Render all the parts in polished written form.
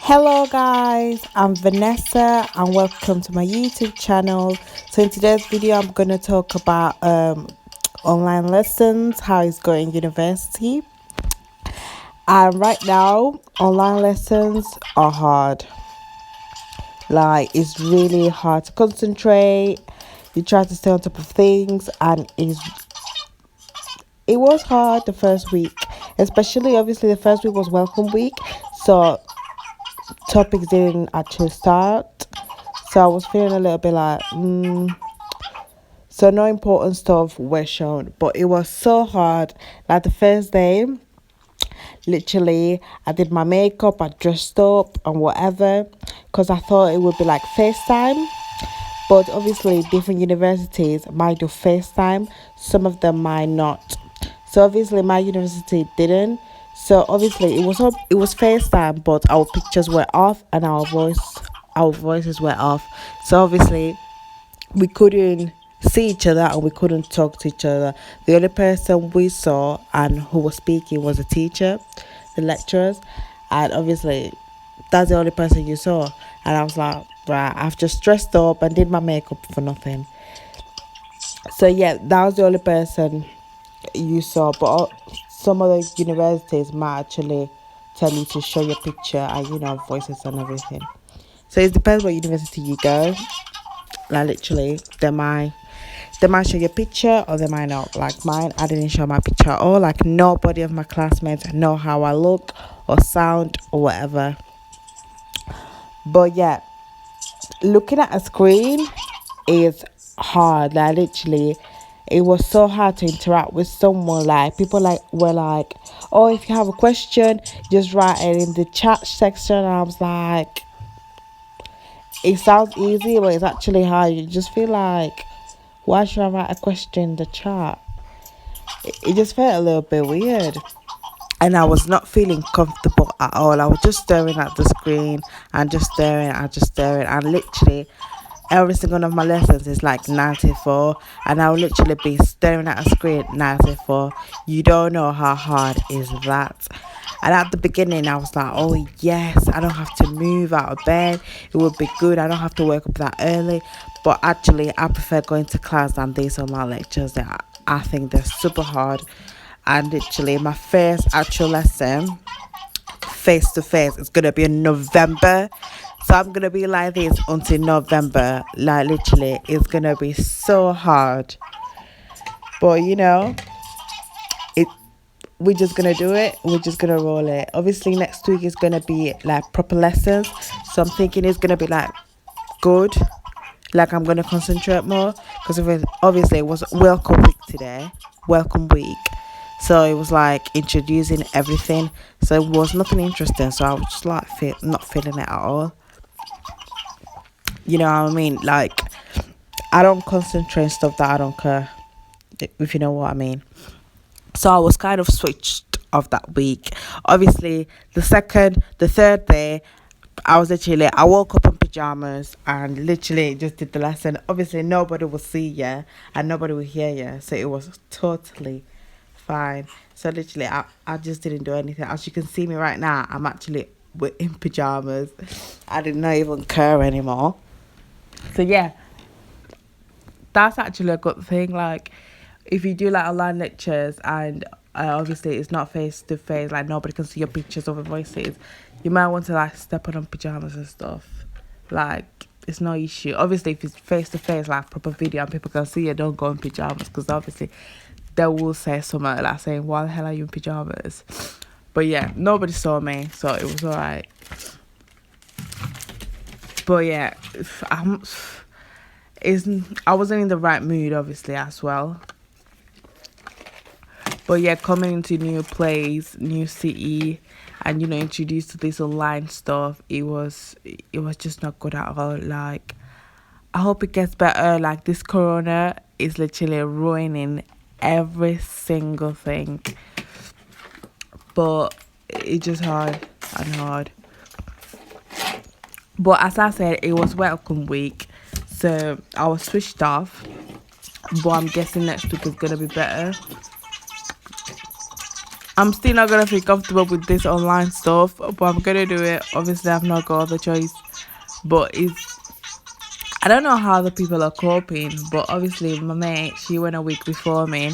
Hello guys, I'm Vanessa and welcome to my YouTube channel. So in today's video I'm going to talk about online lessons, how it's going in university. And right now online lessons are hard. Like it's really hard to concentrate. You try to stay on top of things and it was hard the first week. Especially obviously the first week was welcome week. So topics didn't actually start. So I was feeling a little bit like, so no important stuff was shown, but it was so hard. Like the first day, literally, I did my makeup, I dressed up and whatever, because I thought it would be like FaceTime. But obviously, different universities might do FaceTime, some of them might not. So obviously, my university didn't. So obviously, it was FaceTime, but our pictures were off and our voices were off. So obviously, we couldn't see each other and we couldn't talk to each other. The only person we saw and who was speaking was the teacher, the lecturers, and obviously that's the only person you saw. And I was like, right, I've just dressed up and did my makeup for nothing. So yeah, that was the only person you saw. But some other universities might actually tell you to show your picture and voices and everything. So it depends what university you go. Like literally, they might show your picture or they might not. Like mine, I didn't show my picture at all. Like nobody of my classmates know how I look or sound or whatever. But yeah, looking at a screen is hard. Like literally, it was so hard to interact with someone. Like people were like, oh, if you have a question, just write it in the chat section. And I was like, it sounds easy, but it's actually hard. You just feel like, why should I write a question in the chat? It just felt a little bit weird. And I was not feeling comfortable at all. I was just staring at the screen and just staring. And literally, every single one of my lessons is like 94. And I will literally be staring at a screen 94. You don't know how hard is that. And at the beginning, I was like, oh, yes, I don't have to move out of bed. It would be good. I don't have to wake up that early. But actually, I prefer going to class than these online lectures. I think they're super hard. And literally, my first actual lesson, face to face, is going to be in November. So I'm going to be like this until November. Like, literally, it's going to be so hard. But, it we're just gonna do it. We're just gonna roll it. Obviously, next week is gonna be like proper lessons, so I'm thinking it's gonna be like good. Like I'm gonna concentrate more because obviously it was welcome week today, welcome week. So it was like introducing everything. So it was nothing interesting. So I was just like not feeling it at all. You know what I mean? Like I don't concentrate on stuff that I don't care. If you know what I mean. So I was kind of switched off that week. Obviously, the third day, I woke up in pajamas and literally just did the lesson. Obviously, nobody will see you and nobody will hear you. So it was totally fine. So literally, I just didn't do anything. As you can see me right now, I'm actually in pajamas. I did not even care anymore. So yeah, that's actually a good thing. Like, if you do like online lectures and obviously it's not face to face, like nobody can see your pictures or voices, you might want to like step on pajamas and stuff. Like, it's no issue. Obviously, if it's face to face, like proper video and people can see you, don't go in pajamas because obviously they will say something like saying, "Why the hell are you in pajamas?" But yeah, nobody saw me, so it was alright. But yeah, I'm. Is I wasn't in the right mood, obviously, as well. But yeah, coming into new place, new city, and introduced to this online stuff, it was just not good at all. Like, I hope it gets better. Like, this corona is literally ruining every single thing. But it's just hard and hard. But as I said, it was welcome week, so I was switched off. But I'm guessing next week is gonna be better. I'm still not gonna feel comfortable with this online stuff, but I'm gonna do it. Obviously, I've not got other choice. But I don't know how the people are coping, but obviously my mate, she went a week before me,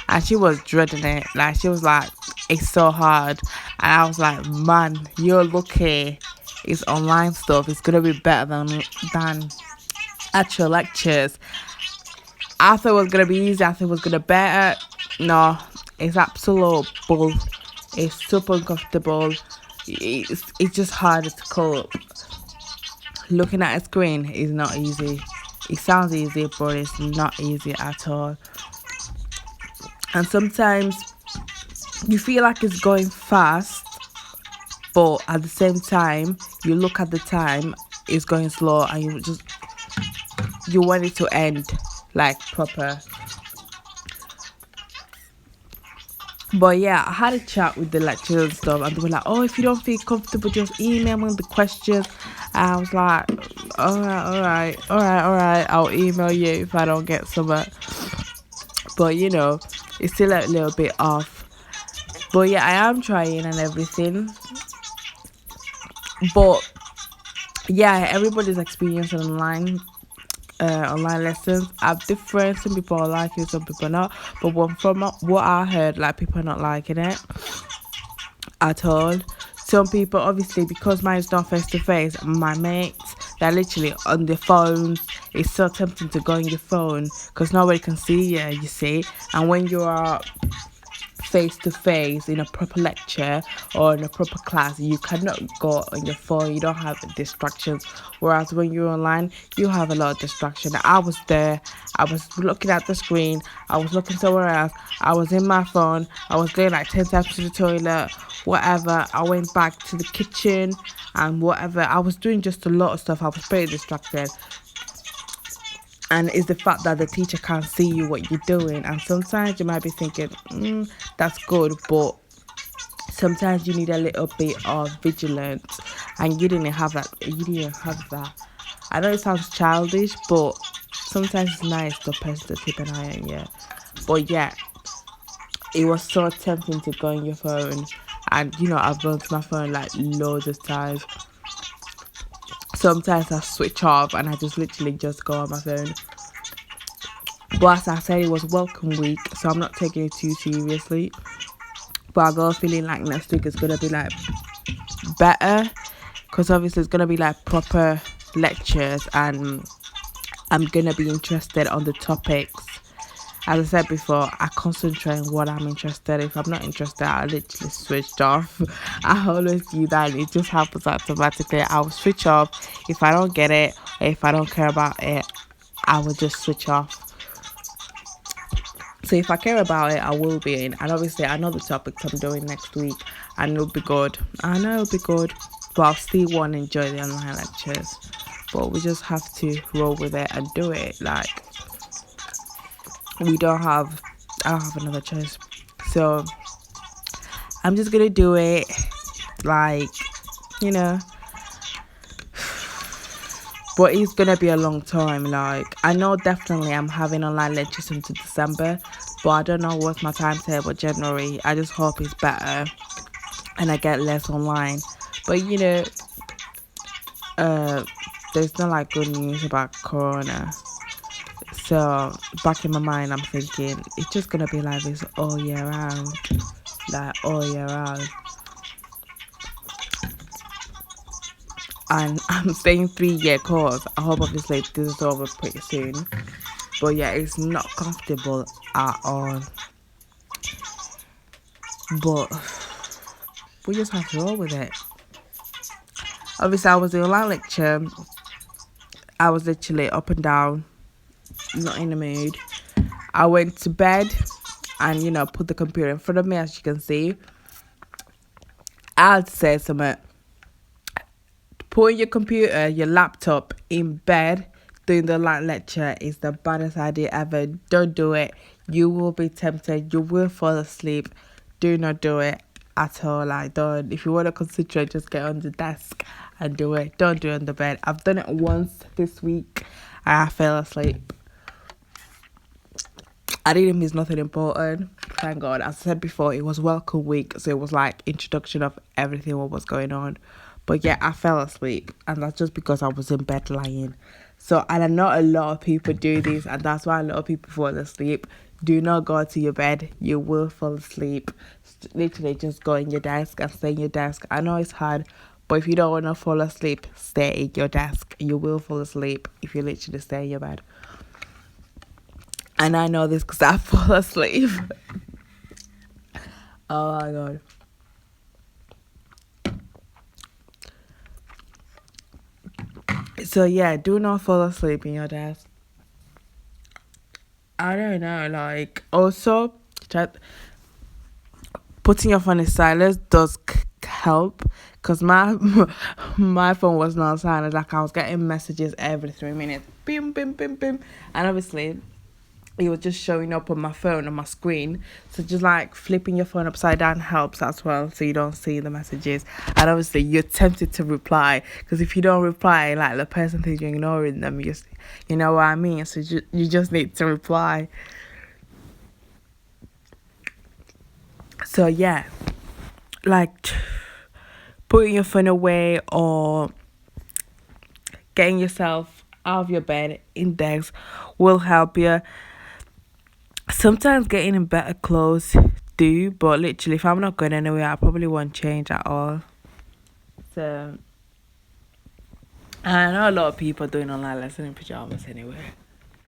and she was dreading it. Like, she was like, it's so hard. And I was like, man, you're lucky. It's online stuff. It's gonna be better than actual lectures. I thought it was gonna be easy. I thought it was gonna be better. No, it's absolute bull. It's super uncomfortable. It's just harder to cope. Looking at a screen is not easy. It sounds easy, but it's not easy at all. And sometimes you feel like it's going fast, but at the same time, you look at the time, it's going slow, and you want it to end like proper. But yeah, I had a chat with the lecturers and stuff, and they were like, oh, if you don't feel comfortable, just email me the questions. And I was like, all right, I'll email you if I don't get some. But it's still a little bit off. But yeah, I am trying and everything. But yeah, everybody's experiencing online lessons are different. Some people are liking it, some people are not. But from what I heard, like, people are not liking it at all. Some people, obviously, because mine's not face to face, my mates, they're literally on their phones. It's so tempting to go on your phone because nobody can see you see. And when you are face to face in a proper lecture or in a proper class, you cannot go on your phone. You don't have distractions, whereas when you're online, you have a lot of distraction. I was there, I was looking at the screen, I was looking somewhere else, I was in my phone, I was going like 10 times to the toilet, whatever. I went back to the kitchen and whatever. I was doing just a lot of stuff. I was very distracted. And it's the fact that the teacher can't see you what you're doing. And sometimes you might be thinking, that's good, but sometimes you need a little bit of vigilance. And you didn't have that. I know it sounds childish, but sometimes it's nice for a person to keep an eye on you. But yeah, it was so tempting to go on your phone. And I've gone to my phone like loads of times. Sometimes I switch off and I just literally just go on my phone. But as I said, it was welcome week, so I'm not taking it too seriously. But I got a feeling like next week is gonna be like better, because obviously it's gonna be like proper lectures, and I'm gonna be interested on the topics. As I said before, I concentrate on what I'm interested in. If I'm not interested, I literally switched off. I always do that. It just happens automatically. I will switch off. If I don't get it, or if I don't care about it, I will just switch off. So if I care about it, I will be in. And obviously, I know the topics I'm doing next week, and it'll be good. I know it'll be good, but I'll still want to enjoy the online lectures. But we just have to roll with it and do it. Like, I don't have another choice. So I'm just gonna do it. Like, but it's gonna be a long time. Like, I know definitely I'm having online lectures until December, but I don't know what's my timetable January. I just hope it's better and I get less online. But there's no like good news about Corona. So back in my mind, I'm thinking it's just gonna be like this all year round, And I'm staying 3-year course. I hope obviously this is over pretty soon. But yeah, it's not comfortable at all. But we just have to roll with it. Obviously, I was in a online lecture. I was literally up and down, not in the mood. I went to bed and, put the computer in front of me, as you can see. I'd say something. Putting your computer, your laptop in bed during the online lecture is the baddest idea ever. Don't do it. You will be tempted. You will fall asleep. Do not do it at all. Like, don't. If you want to concentrate, just get on the desk and do it. Don't do it on the bed. I've done it once this week and I fell asleep. I didn't miss nothing important. Thank God. As I said before, it was welcome week, so it was like introduction of everything what was going on. But yeah, I fell asleep, and that's just because I was in bed lying. So, and I know a lot of people do this, and that's why a lot of people fall asleep. Do not go to your bed. You will fall asleep. Literally, just go in your desk and stay in your desk. I know it's hard, but if you don't want to fall asleep, stay in your desk. You will fall asleep if you literally stay in your bed. And I know this because I fall asleep. Oh my God. So yeah, do not fall asleep in your desk. I don't know, like, also try putting your phone in silence does help, because my phone was not silent. Like, I was getting messages every 3 minutes, bim bim bim bim, and obviously it was just showing up on my phone on my screen. So just like flipping your phone upside down helps as well, so you don't see the messages. And obviously you're tempted to reply, because if you don't reply, like, the person thinks you're ignoring them. You know what I mean? So you just need to reply. So yeah, like, putting your phone away or getting yourself out of your bed, index, will help you. Sometimes getting in better clothes do, but literally, if I'm not going anywhere, I probably won't change at all. So, I know a lot of people doing online lesson in pajamas anyway.